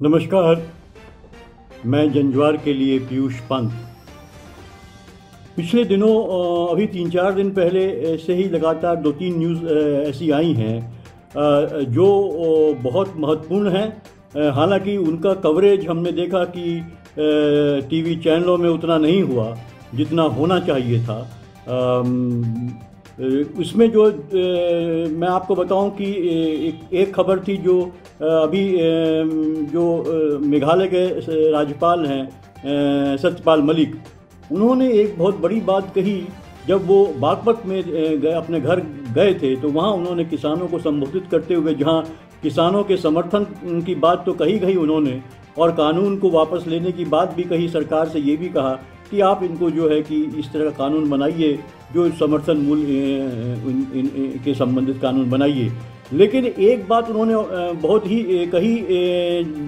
नमस्कार। मैं जंजवार के लिए पीयूष पंत। पिछले दिनों अभी 3-4 दिन पहले से ही लगातार 2-3 न्यूज़ ऐसी आई हैं जो बहुत महत्वपूर्ण हैं। हालांकि उनका कवरेज हमने देखा कि टीवी चैनलों में उतना नहीं हुआ जितना होना चाहिए था। उसमें जो मैं आपको बताऊं कि एक खबर थी जो अभी जो मेघालय के राज्यपाल हैं सत्यपाल मलिक, उन्होंने एक बहुत बड़ी बात कही। जब वो बागपत में अपने घर गए थे तो वहाँ उन्होंने किसानों को संबोधित करते हुए, जहाँ किसानों के समर्थन की बात तो कही उन्होंने, और कानून को वापस लेने की बात भी कही। सरकार से ये भी कहा कि आप इनको जो है कि इस तरह का कानून बनाइए, जो समर्थन मूल्य के संबंधित कानून बनाइए। लेकिन एक बात उन्होंने बहुत ही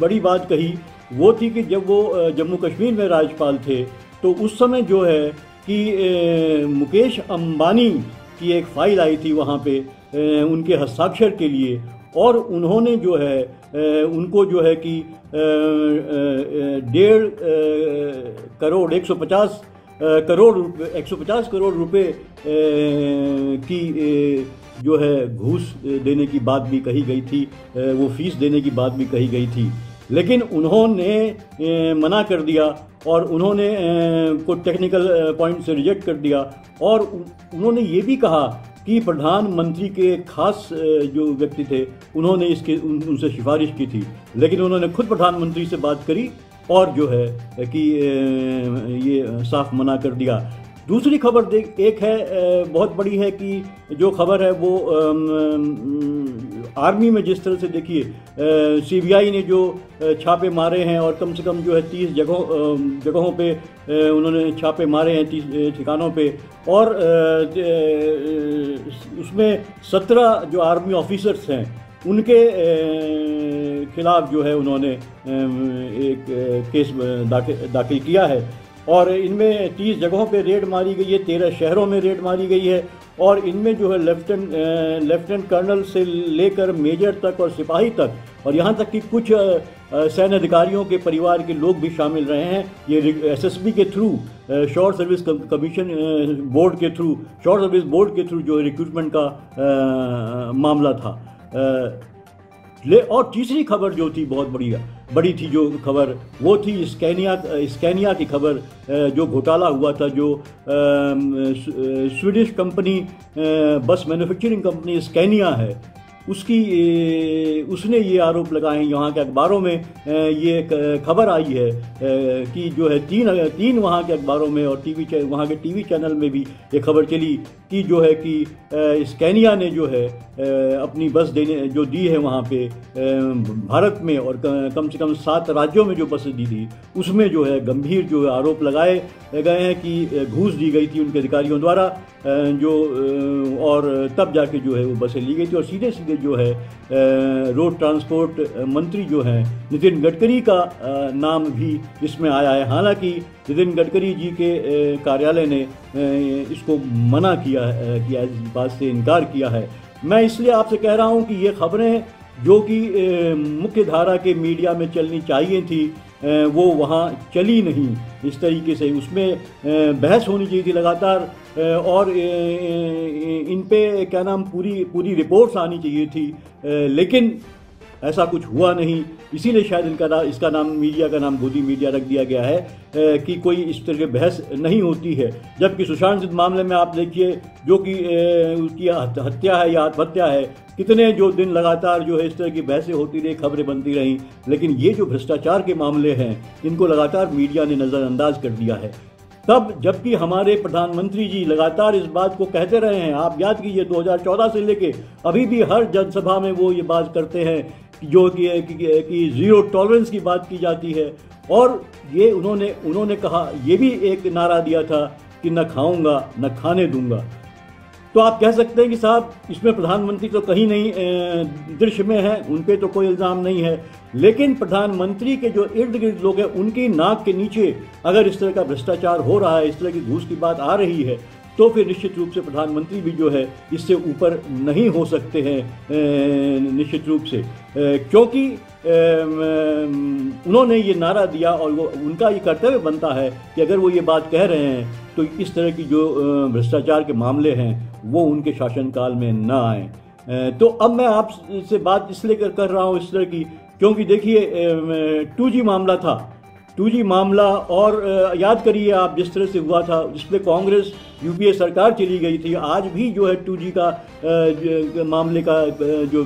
बड़ी बात कही, वो थी कि जब वो जम्मू कश्मीर में राज्यपाल थे तो उस समय जो है कि मुकेश अंबानी की एक फ़ाइल आई थी वहाँ पे उनके हस्ताक्षर के लिए, और उन्होंने जो है उनको जो है कि 150 करोड़ रुपए की जो है घूस देने की बात भी कही गई थी, वो फीस देने की बात भी कही गई थी। लेकिन उन्होंने मना कर दिया और उन्होंने को टेक्निकल पॉइंट से रिजेक्ट कर दिया। और उन्होंने ये भी कहा कि प्रधानमंत्री के खास जो व्यक्ति थे उन्होंने उनसे सिफारिश की थी, लेकिन उन्होंने खुद प्रधानमंत्री से बात करी और जो है कि ये साफ मना कर दिया। दूसरी खबर एक है बहुत बड़ी है कि जो खबर है वो आर्मी में जिस तरह से देखिए सीबीआई ने जो छापे मारे हैं, और कम से कम जो है 30 जगहों पे उन्होंने छापे मारे हैं, 30 ठिकानों पे, और उसमें 17 जो आर्मी ऑफिसर्स हैं उनके खिलाफ जो है उन्होंने एक केस दाखिल किया है। और इनमें 30 जगहों पे रेड मारी गई है, 13 शहरों में रेड मारी गई है, और इनमें जो है लेफ्टिनेंट कर्नल से लेकर मेजर तक और सिपाही तक, और यहाँ तक कि कुछ सैन्य अधिकारियों के परिवार के लोग भी शामिल रहे हैं। ये एसएसबी के through, short service commission board के थ्रू, शॉर्ट सर्विस बोर्ड के थ्रू जो रिक्रूटमेंट का मामला था। और तीसरी खबर जो थी बहुत बड़ी थी जो खबर, वो थी स्कैनिया की खबर, जो घोटाला हुआ था, जो स्वीडिश कंपनी बस मैन्युफैक्चरिंग कंपनी स्कैनिया है, उसने ये आरोप लगाए हैं। यहाँ के अखबारों में ये खबर आई है कि जो है तीन वहाँ के अखबारों में और वहाँ के टीवी चैनल में भी ये खबर चली कि जो है कि स्कैनिया ने जो है अपनी बस जो दी है वहाँ पे भारत में, और कम से कम 7 राज्यों में जो बसें दी थी, उसमें जो है गंभीर जो आरोप लगाए गए हैं कि घूस दी गई थी उनके अधिकारियों द्वारा, और तब जाके जो है वो बसें ली गई थी। और सीधे जो है रोड ट्रांसपोर्ट मंत्री जो हैं नितिन गडकरी का नाम भी इसमें आया है। हालांकि नितिन गडकरी जी के कार्यालय ने इसको मना किया, इस बात से इनकार किया है। मैं इसलिए आपसे कह रहा हूं कि ये खबरें जो कि मुख्य धारा के मीडिया में चलनी चाहिए थी वो वहाँ चली नहीं इस तरीके से। उसमें बहस होनी चाहिए थी लगातार, और इन पे क्या नाम पूरी रिपोर्ट्स आनी चाहिए थी, लेकिन ऐसा कुछ हुआ नहीं। इसीलिए शायद इसका नाम, मीडिया का नाम गोदी मीडिया रख दिया गया है कि कोई इस तरह की बहस नहीं होती है। जबकि सुशांत सिंह मामले में आप देखिए, जो कि उसकी हत्या है या आत्महत्या है, कितने जो दिन लगातार जो है इस तरह की बहसें होती रही, खबरें बनती रहीं। लेकिन ये जो भ्रष्टाचार के मामले हैं इनको लगातार मीडिया ने नज़रअंदाज कर दिया है। तब जबकि हमारे प्रधानमंत्री जी लगातार इस बात को कहते रहे हैं, आप याद कीजिए 2014 से लेके अभी भी हर जनसभा में वो ये बात करते हैं जो कि जीरो टॉलरेंस की बात की जाती है। और ये उन्होंने कहा, ये भी एक नारा दिया था कि न खाऊंगा न खाने दूंगा। तो आप कह सकते हैं कि साहब इसमें प्रधानमंत्री तो कहीं नहीं दृश्य में है, उन पे तो कोई इल्ज़ाम नहीं है, लेकिन प्रधानमंत्री के जो इर्द गिर्द लोग हैं उनकी नाक के नीचे अगर इस तरह का भ्रष्टाचार हो रहा है, इस तरह की घूस की बात आ रही है, तो फिर निश्चित रूप से प्रधानमंत्री भी जो है इससे ऊपर नहीं हो सकते हैं निश्चित रूप से, क्योंकि उन्होंने ये नारा दिया और वो उनका ये कर्तव्य बनता है कि अगर वो ये बात कह रहे हैं तो इस तरह की जो भ्रष्टाचार के मामले हैं वो उनके शासनकाल में न आए। तो अब मैं आपसे बात इसलिए कर रहा हूँ इस तरह की, क्योंकि देखिए 2G मामला था, 2G मामला, और याद करिए आप जिस तरह से हुआ था, जिसमें कांग्रेस यूपीए सरकार चली गई थी। आज भी जो है 2G का मामले का जो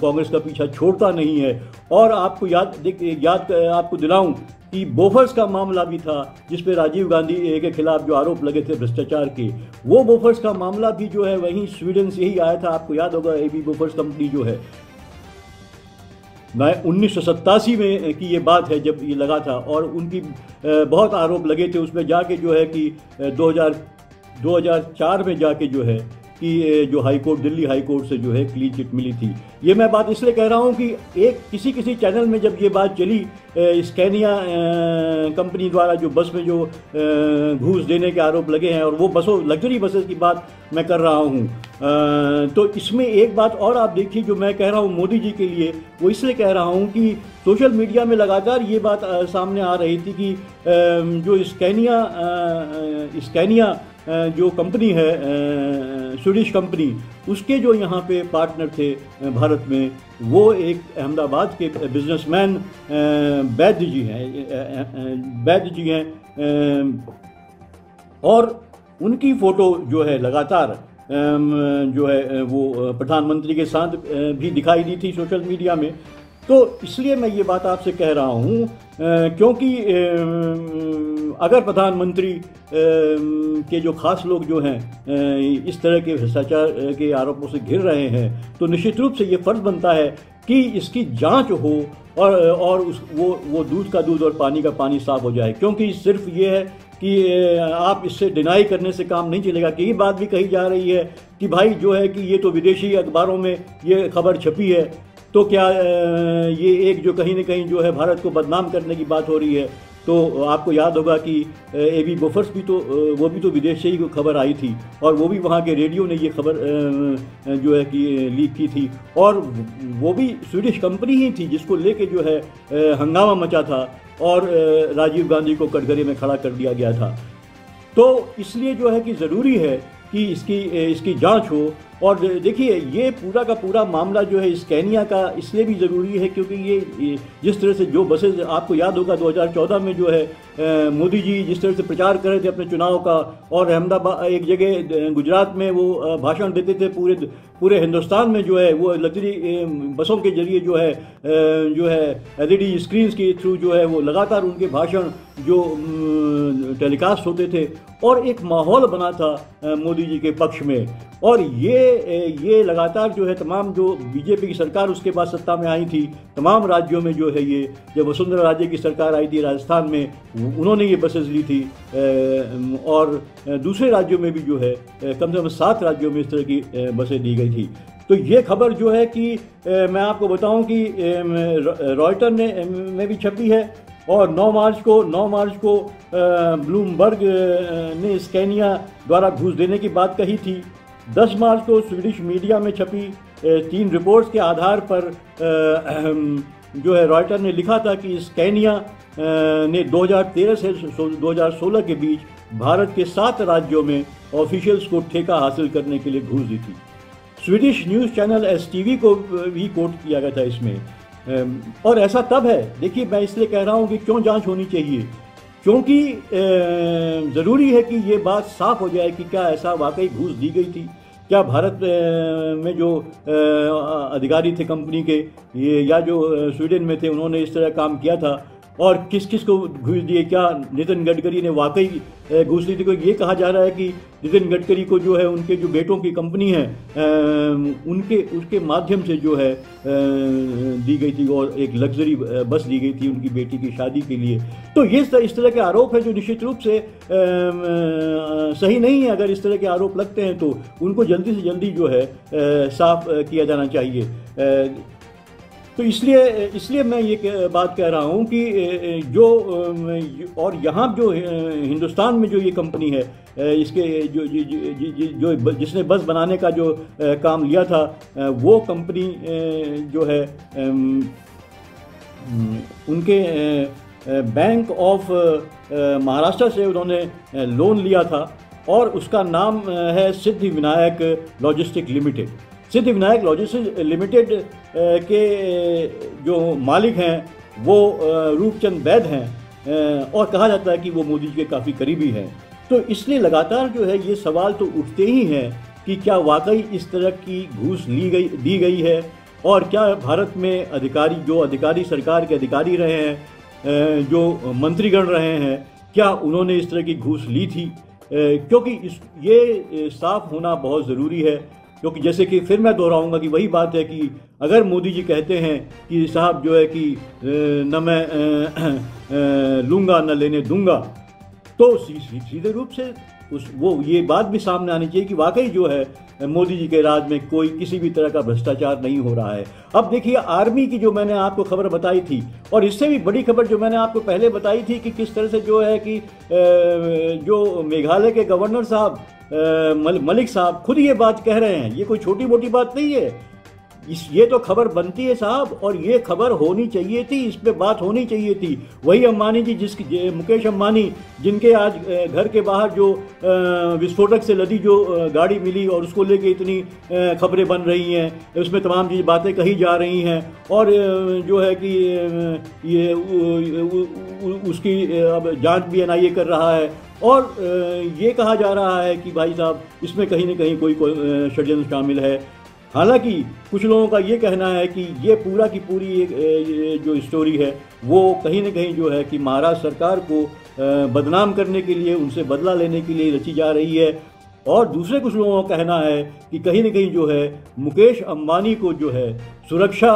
कांग्रेस का पीछा छोड़ता नहीं है। और आपको आपको दिलाऊं कि बोफर्स का मामला भी था, जिसपे राजीव गांधी के खिलाफ जो आरोप लगे थे भ्रष्टाचार के, वो बोफर्स का मामला भी जो है वहीं स्वीडन से ही आया था। आपको याद होगा AB बोफर्स कंपनी जो है, 1987 में की ये बात है जब ये लगा था, और उनकी बहुत आरोप लगे थे। उसमें जाके जो है कि 2004 में जाके जो है कि जो high court, Delhi high court से जो है क्लीन चिट मिली थी। ये मैं बात इसलिए कह रहा हूँ कि एक किसी चैनल में जब ये बात चली, स्कैनिया कंपनी द्वारा जो बस में जो घूस देने के आरोप लगे हैं, और वो बसों, लग्जरी बसेस की बात मैं कर रहा हूँ, तो इसमें एक बात और आप देखिए जो मैं कह रहा हूँ मोदी जी के लिए, वो इसलिए कह रहा हूँ कि सोशल मीडिया में लगातार ये बात सामने आ रही थी कि जो स्कैनिया जो कंपनी है, स्वीडिश कंपनी, उसके जो यहाँ पे पार्टनर थे भारत में, वो एक अहमदाबाद के बिजनेसमैन वैद्य जी हैं, और उनकी फ़ोटो जो है लगातार जो है वो प्रधानमंत्री के साथ भी दिखाई दी थी सोशल मीडिया में। तो इसलिए मैं ये बात आपसे कह रहा हूँ क्योंकि अगर प्रधानमंत्री के जो खास लोग जो हैं इस तरह के भ्रष्टाचार के आरोपों से घिर रहे हैं, तो निश्चित रूप से ये फर्ज बनता है कि इसकी जांच हो और वो दूध का दूध और पानी का पानी साफ हो जाए। क्योंकि सिर्फ ये है कि आप इससे डिनाई करने से काम नहीं चलेगा। कि ये बात भी कही जा रही है कि भाई जो है कि ये तो विदेशी अखबारों में ये खबर छपी है, तो क्या ये एक जो कहीं न कहीं जो है भारत को बदनाम करने की बात हो रही है। तो आपको याद होगा कि AB बोफर्स भी तो वो भी तो विदेश से ही खबर आई थी, और वो भी वहाँ के रेडियो ने ये खबर जो है कि लीक की थी, और वो भी स्वीडिश कंपनी ही थी जिसको लेके जो है हंगामा मचा था और राजीव गांधी को कटघरे में खड़ा कर दिया गया था। तो इसलिए जो है कि ज़रूरी है कि इसकी जांच हो। और देखिए ये पूरा का पूरा मामला जो है स्कैनिया का इसलिए भी ज़रूरी है क्योंकि ये जिस तरह से जो बसेज, आपको याद होगा 2014 में जो है मोदी जी जिस तरह से प्रचार कर रहे थे अपने चुनाव का, और अहमदाबाद एक जगह गुजरात में वो भाषण देते थे, पूरे हिंदुस्तान में जो है वो लग्जरी बसों के जरिए जो है LED स्क्रीन्स के थ्रू जो है वो लगातार उनके भाषण जो टेलीकास्ट होते थे, और एक माहौल बना था मोदी जी के पक्ष में। और ये लगातार जो है तमाम जो बीजेपी की सरकार उसके बाद सत्ता में आई थी, तमाम राज्यों में जो है ये जब वसुंधरा राजे की सरकार आई थी राजस्थान में, उन्होंने ये बसेस ली थी, और दूसरे राज्यों में भी जो है कम से कम 7 राज्यों में इस तरह की बसें दी गई थी। तो ये खबर जो है कि मैं आपको बताऊं कि रॉयटर में भी छपी है, और 9 मार्च को ब्लूमबर्ग ने स्कैनिया द्वारा घूस देने की बात कही थी। 10 मार्च को स्वीडिश मीडिया में छपी 3 रिपोर्ट्स के आधार पर जो है रॉयटर ने लिखा था कि स्कैनिया ने 2013 से 2016 के बीच भारत के 7 राज्यों में ऑफिशियल्स को ठेका हासिल करने के लिए घूस दी थी। स्वीडिश न्यूज़ चैनल STV को भी कोट किया गया था इसमें। और ऐसा तब है, देखिए मैं इसलिए कह रहा हूँ कि क्यों जांच होनी चाहिए, क्योंकि ज़रूरी है कि ये बात साफ हो जाए कि क्या ऐसा वाकई घूस दी गई थी, क्या भारत में जो अधिकारी थे कंपनी के ये या जो स्वीडन में थे उन्होंने इस तरह काम किया था, और किस किस को घूस दिए। क्या नितिन गडकरी ने वाकई घूस दी थी? ये कहा जा रहा है कि नितिन गडकरी को जो है उनके जो बेटों की कंपनी है उसके माध्यम से जो है दी गई थी, और एक लग्जरी बस दी गई थी उनकी बेटी की शादी के लिए। तो ये इस तरह के आरोप है जो निश्चित रूप से सही नहीं है। अगर इस तरह के आरोप लगते हैं तो उनको जल्दी से जल्दी जो है साफ किया जाना चाहिए। तो इसलिए मैं ये बात कह रहा हूँ कि जो और यहाँ जो हिंदुस्तान में जो ये कंपनी है इसके जो जिसने बस बनाने का जो काम लिया था, वो कंपनी जो है उनके बैंक ऑफ महाराष्ट्र से उन्होंने लोन लिया था और उसका नाम है Siddhi Vinayak logistic limited. Siddhi Vinayak logistic limited के जो मालिक हैं वो रूपचंद वैद हैं और कहा जाता है कि वो मोदी जी के काफ़ी करीबी हैं। तो इसलिए लगातार जो है ये सवाल तो उठते ही हैं कि क्या वाकई इस तरह की घूस दी गई है और क्या भारत में अधिकारी सरकार के अधिकारी रहे हैं, जो मंत्रीगण रहे हैं, क्या उन्होंने इस तरह की घूस ली थी? क्योंकि ये साफ होना बहुत ज़रूरी है। क्योंकि जैसे कि फिर मैं दोहराऊंगा कि वही बात है कि अगर मोदी जी कहते हैं कि साहब जो है कि न मैं लूँगा न लेने दूंगा, तो सीधे रूप से ये बात भी सामने आनी चाहिए कि वाकई जो है मोदी जी के राज में कोई किसी भी तरह का भ्रष्टाचार नहीं हो रहा है। अब देखिए आर्मी की जो मैंने आपको खबर बताई थी और इससे भी बड़ी खबर जो मैंने आपको पहले बताई थी कि किस तरह से जो है कि जो मेघालय के गवर्नर साहब मलिक साहब खुद ये बात कह रहे हैं, ये कोई छोटी मोटी बात नहीं है। ये तो खबर बनती है साहब, और ये खबर होनी चाहिए थी, इस पे बात होनी चाहिए थी। वही अंबानी जी मुकेश अंबानी जिनके आज घर के बाहर जो विस्फोटक से लदी जो गाड़ी मिली और उसको लेके इतनी खबरें बन रही हैं, उसमें तमाम चीज़ बातें कही जा रही हैं और जो है कि ये उसकी अब जांच भी एनआईए कर रहा है और ये कहा जा रहा है कि भाई साहब इसमें कहीं न कहीं कोई षड्यंत्र शामिल है। हालांकि कुछ लोगों का ये कहना है कि ये पूरा की पूरी जो स्टोरी है वो कहीं न कहीं जो है कि महाराष्ट्र सरकार को बदनाम करने के लिए, उनसे बदला लेने के लिए रची जा रही है। और दूसरे कुछ लोगों का कहना है कि कहीं न कहीं जो है मुकेश अंबानी को जो है सुरक्षा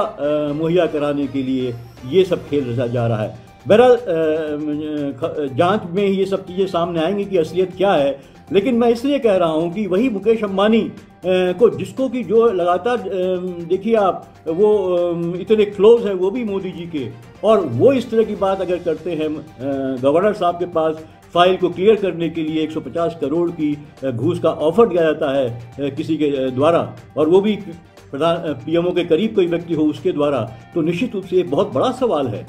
मुहैया कराने के लिए ये सब खेल रचा जा रहा है। बहरहाल जांच में ये सब चीज़ें सामने आएंगी कि असलियत क्या है, लेकिन मैं इसलिए कह रहा हूं कि वही मुकेश अंबानी को जिसको कि जो लगातार देखिए आप वो इतने क्लोज है वो भी मोदी जी के, और वो इस तरह की बात अगर करते हैं गवर्नर साहब के पास फाइल को क्लियर करने के लिए 150 करोड़ की घूस का ऑफर दिया जाता है किसी के द्वारा, और वो भी प्रधान पीएमओ के करीब कोई व्यक्ति हो उसके द्वारा, तो निश्चित रूप से एक बहुत बड़ा सवाल है।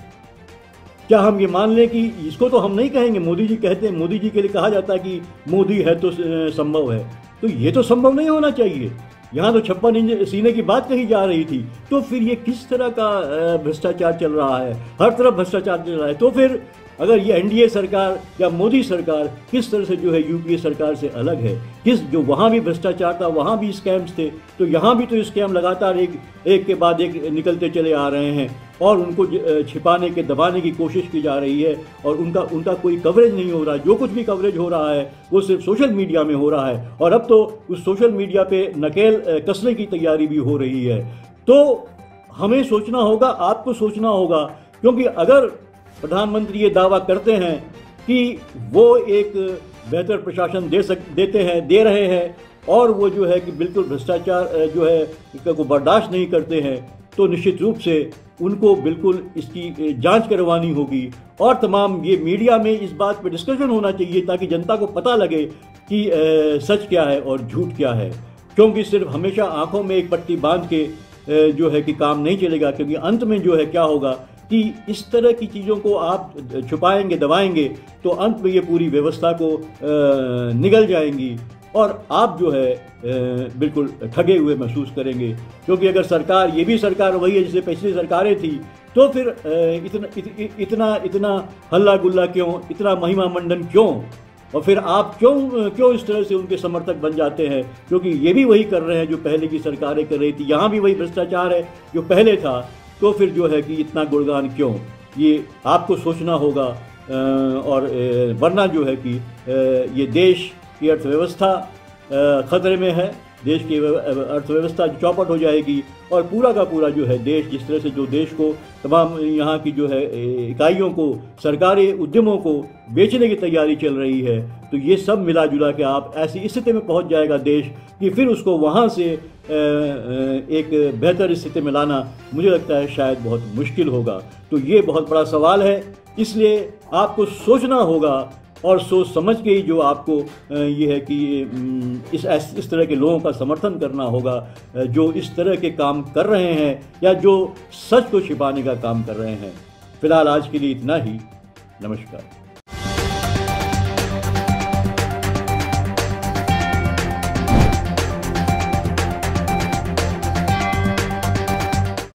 क्या हम ये मान लें कि इसको तो हम नहीं कहेंगे, मोदी जी कहते हैं, मोदी जी के लिए कहा जाता है कि मोदी है तो संभव है, तो ये तो संभव नहीं होना चाहिए। यहाँ तो 56 इंच सीने की बात कही जा रही थी, तो फिर ये किस तरह का भ्रष्टाचार चल रहा है? हर तरफ भ्रष्टाचार चल रहा है। तो फिर अगर ये एनडीए सरकार या मोदी सरकार किस तरह से जो है यूपीए सरकार से अलग है, जो वहाँ भी भ्रष्टाचार था वहाँ भी स्कैम्स थे, तो यहाँ भी तो स्कैम लगातार एक के बाद एक निकलते चले आ रहे हैं और उनको छिपाने के दबाने की कोशिश की जा रही है और उनका कोई कवरेज नहीं हो रहा। जो कुछ भी कवरेज हो रहा है वो सिर्फ सोशल मीडिया में हो रहा है, और अब तो उस सोशल मीडिया पे नकेल कसने की तैयारी भी हो रही है। तो हमें सोचना होगा, आपको सोचना होगा, क्योंकि अगर प्रधानमंत्री ये दावा करते हैं कि वो एक बेहतर प्रशासन दे रहे हैं और वो जो है कि बिल्कुल भ्रष्टाचार जो है को बर्दाश्त नहीं करते हैं, तो निश्चित रूप से उनको बिल्कुल इसकी जांच करवानी होगी और तमाम ये मीडिया में इस बात पर डिस्कशन होना चाहिए ताकि जनता को पता लगे कि सच क्या है और झूठ क्या है। क्योंकि सिर्फ हमेशा आंखों में एक पट्टी बांध के जो है कि काम नहीं चलेगा, क्योंकि अंत में जो है क्या होगा कि इस तरह की चीज़ों को आप छुपाएंगे, दबाएंगे, तो अंत में ये पूरी व्यवस्था को निगल जाएंगी और आप जो है बिल्कुल ठगे हुए महसूस करेंगे। क्योंकि अगर सरकार ये भी सरकार वही है जैसे पिछली सरकारें थी, तो फिर इतना हल्ला गुल्ला क्यों, इतना महिमा मंडन क्यों, और फिर आप क्यों इस तरह से उनके समर्थक बन जाते हैं? क्योंकि ये भी वही कर रहे हैं जो पहले की सरकारें कर रही थी, यहाँ भी वही भ्रष्टाचार है जो पहले था, तो फिर जो है कि इतना गुणगान क्यों? ये आपको सोचना होगा। और वरना जो है कि ये देश की अर्थव्यवस्था खतरे में है, देश की अर्थव्यवस्था चौपट हो जाएगी और पूरा का पूरा जो है देश, जिस तरह से जो देश को तमाम यहाँ की जो है इकाइयों को, सरकारी उद्यमों को बेचने की तैयारी चल रही है, तो ये सब मिला जुला के आप ऐसी स्थिति में पहुँच जाएगा देश कि फिर उसको वहाँ से एक बेहतर स्थिति में लाना मुझे लगता है शायद बहुत मुश्किल होगा। तो ये बहुत बड़ा सवाल है, इसलिए आपको सोचना होगा और सोच समझ के ही जो आपको ये है कि इस तरह के लोगों का समर्थन करना होगा जो इस तरह के काम कर रहे हैं या जो सच को छिपाने का काम कर रहे हैं। फिलहाल आज के लिए इतना ही। नमस्कार।